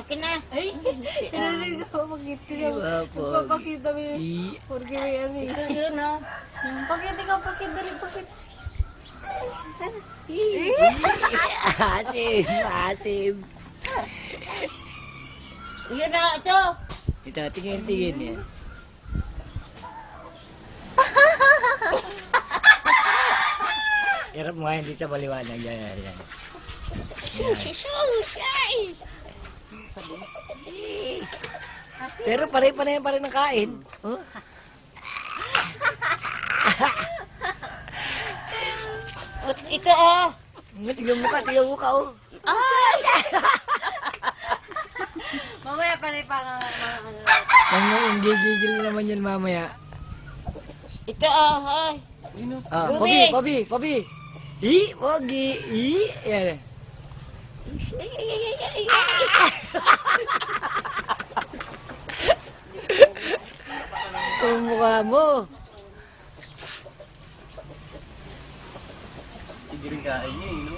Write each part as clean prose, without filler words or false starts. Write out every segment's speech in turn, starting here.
Akin na. Ay, hindi ko makikita. Papakita mo yun. Porque may ano eh. Ito yun, oh. Pakita ka, pakita rin, pakita. Asim, asim. Yun na, ito. Ito, tingin yan. Hirap mo nga hindi sa maliwanag. Yan. Susay. Pero pare-pareho pa rin ng kain. Oh? Ito, oh. Tingnan mo ka, oh. Ay! Mamaya pa rin parang Ang gigigil naman yan mamaya. Ito, oh. Ay. Ah, Pogi. Pogi. Pogi. Yan. Ang mukha mo. Hindi rin kain niya, no?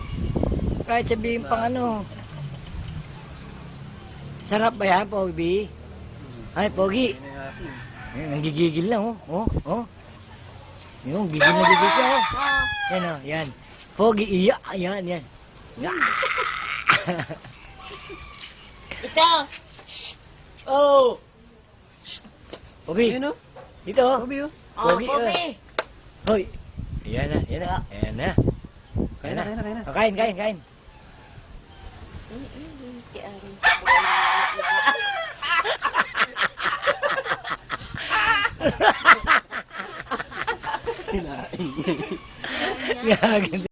Kahit sabihin pang ano. Sarap ba yan, Pogi? Ay, Pogi. Nanggigigil na, oh. Oh. Yung gigil na gigil siya, oh. Yan, oh. Yan. Pogi, iya. Yan. Ito. Oh. Pogi. Ayun, no? Dito, oh. Pogi, oh. Oh, Pogi, Pogi. Hoy. Yan na. Kain na. Oh, kain. Kinain. Yan.